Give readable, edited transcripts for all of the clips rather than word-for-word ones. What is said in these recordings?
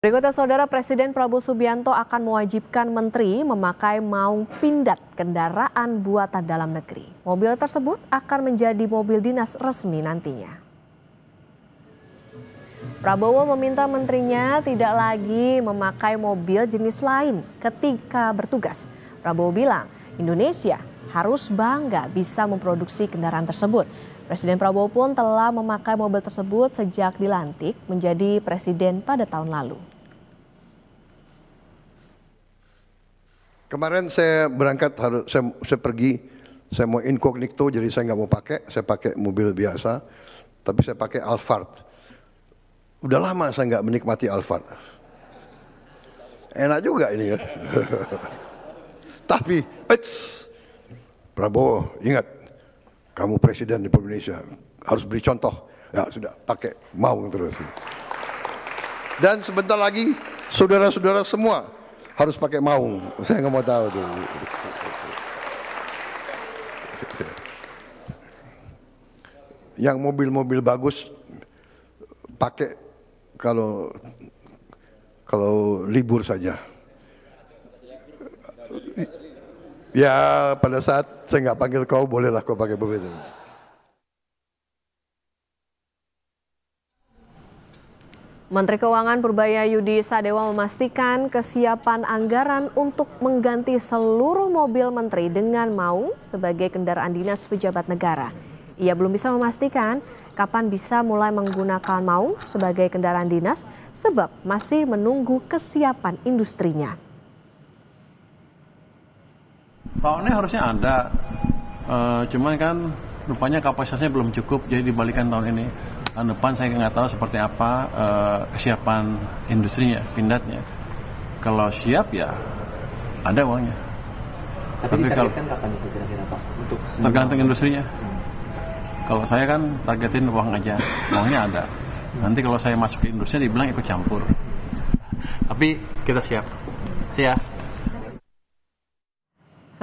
Berikutnya, Saudara, Presiden Prabowo Subianto akan mewajibkan menteri memakai maung pindad kendaraan buatan dalam negeri. Mobil tersebut akan menjadi mobil dinas resmi nantinya. Prabowo meminta menterinya tidak lagi memakai mobil jenis lain ketika bertugas. Prabowo bilang Indonesia harus bangga bisa memproduksi kendaraan tersebut. Presiden Prabowo pun telah memakai mobil tersebut sejak dilantik menjadi presiden pada tahun lalu. Kemarin saya berangkat, saya pergi, saya mau incognito, jadi saya nggak mau pakai, saya pakai mobil biasa, tapi saya pakai Alphard. Udah lama saya nggak menikmati Alphard. Enak juga ini ya. Tapi, Prabowo, ingat, kamu presiden di Indonesia, harus beri contoh. Ya sudah, pakai maung terus. Dan sebentar lagi, saudara-saudara semua harus pakai maung. Saya nggak mau tahu tuh. Yang mobil-mobil bagus pakai kalau libur saja. Ya pada saat saya nggak panggil kau, bolehlah kau pakai mobil itu. Menteri Keuangan Purbaya-Yudi Sadewa memastikan kesiapan anggaran untuk mengganti seluruh mobil menteri dengan maung sebagai kendaraan dinas pejabat negara. Ia belum bisa memastikan kapan bisa mulai menggunakan maung sebagai kendaraan dinas sebab masih menunggu kesiapan industrinya. Tahunnya harusnya ada, cuman kan rupanya kapasitasnya belum cukup, jadi dibalikan tahun ini. Tahun depan saya nggak tahu seperti apa kesiapan industrinya, pindadnya. Kalau siap ya ada uangnya. Tapi kalau kapan itu kira-kira Pak? Untuk tergantung industrinya. Kalau saya kan targetin uang aja, uangnya ada. Nanti kalau saya masuk ke industri dibilang ikut campur. Tapi kita siap. Ya.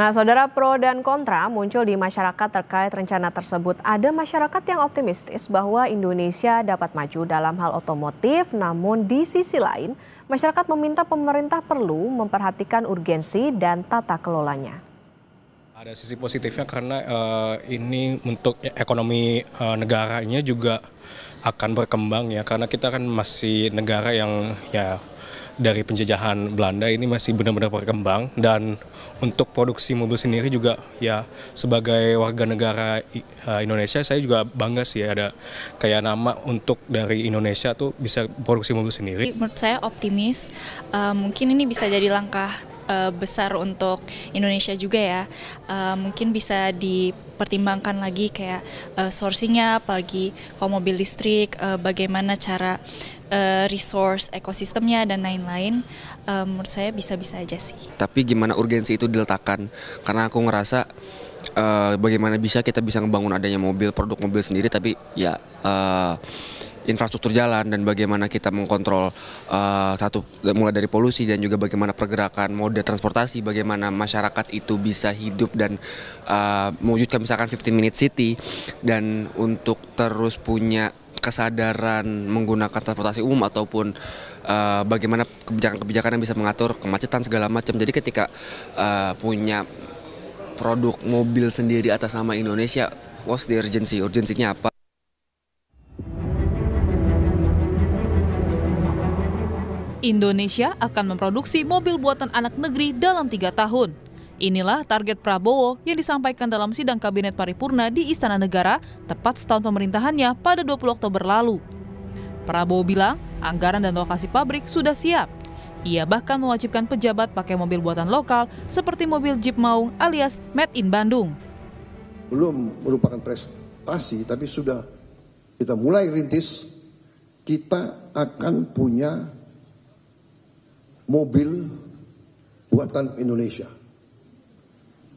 Nah, Saudara, pro dan kontra muncul di masyarakat terkait rencana tersebut. Ada masyarakat yang optimistis bahwa Indonesia dapat maju dalam hal otomotif, namun di sisi lain, masyarakat meminta pemerintah perlu memperhatikan urgensi dan tata kelolanya. Ada sisi positifnya karena ini untuk ekonomi negaranya juga akan berkembang ya, karena kita kan masih negara yang ya dari penjajahan Belanda ini masih benar-benar berkembang, dan untuk produksi mobil sendiri juga ya sebagai warga negara Indonesia saya juga bangga sih ada kayak nama untuk dari Indonesia tuh bisa produksi mobil sendiri. Menurut saya optimis, mungkin ini bisa jadi langkah besar untuk Indonesia juga ya. Mungkin bisa dipertimbangkan lagi kayak sourcingnya, apalagi kalau mobil listrik, bagaimana cara resource ekosistemnya dan lain-lain. Menurut saya bisa-bisa aja sih. Tapi gimana urgensi itu diletakkan? Karena aku ngerasa bagaimana kita bisa ngebangun adanya produk mobil sendiri, tapi ya infrastruktur jalan dan bagaimana kita mengkontrol mulai dari polusi dan juga bagaimana pergerakan moda transportasi, bagaimana masyarakat itu bisa hidup dan mewujudkan misalkan 15-minute city, dan untuk terus punya kesadaran menggunakan transportasi umum ataupun bagaimana kebijakan-kebijakan yang bisa mengatur kemacetan segala macam. Jadi ketika punya produk mobil sendiri atas nama Indonesia, what's the urgency? Urgensinya apa? Indonesia akan memproduksi mobil buatan anak negeri dalam 3 tahun. Inilah target Prabowo yang disampaikan dalam sidang Kabinet Paripurna di Istana Negara tepat setahun pemerintahannya pada 20 Oktober lalu. Prabowo bilang anggaran dan lokasi pabrik sudah siap. Ia bahkan mewajibkan pejabat pakai mobil buatan lokal seperti mobil Jeep Maung alias Made in Bandung. Belum merupakan prestasi, tapi sudah kita mulai rintis, kita akan punya mobil buatan Indonesia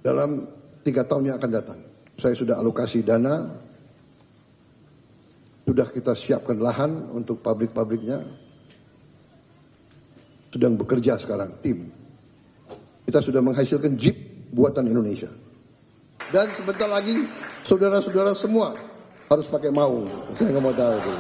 dalam 3 tahun yang akan datang. Saya sudah alokasi dana, sudah kita siapkan lahan untuk pabrik-pabriknya, sedang bekerja sekarang tim. Kita sudah menghasilkan Jeep buatan Indonesia. Dan sebentar lagi saudara-saudara semua harus pakai maung. Saya nggak mau tahu itu.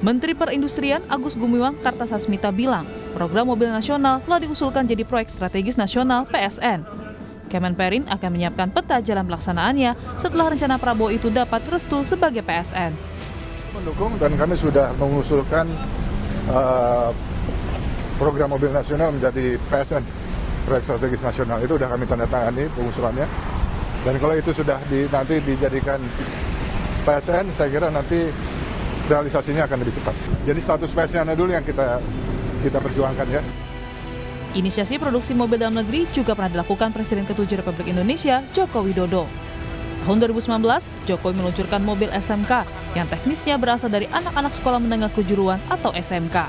Menteri Perindustrian Agus Gumiwang Kartasasmita bilang, program mobil nasional telah diusulkan jadi proyek strategis nasional PSN. Kemenperin akan menyiapkan peta jalan pelaksanaannya setelah rencana Prabowo itu dapat restu sebagai PSN. Mendukung dan kami sudah mengusulkan program mobil nasional menjadi PSN, proyek strategis nasional. Itu sudah kami tanda tangani pengusulannya. Dan kalau itu sudah nanti dijadikan PSN, saya kira nanti realisasinya akan lebih cepat. Jadi status PSN dulu yang kita perjuangkan ya. Inisiasi produksi mobil dalam negeri juga pernah dilakukan Presiden ke-7 Republik Indonesia, Joko Widodo. Tahun 2019, Jokowi meluncurkan mobil SMK yang teknisnya berasal dari anak-anak sekolah menengah kejuruan atau SMK.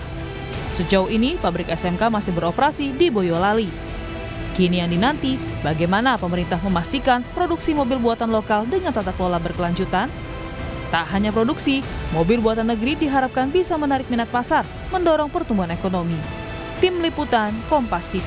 Sejauh ini, pabrik SMK masih beroperasi di Boyolali. Kini yang dinanti, bagaimana pemerintah memastikan produksi mobil buatan lokal dengan tata kelola berkelanjutan? Tak hanya produksi, mobil buatan negeri diharapkan bisa menarik minat pasar, mendorong pertumbuhan ekonomi. Tim Liputan Kompas TV.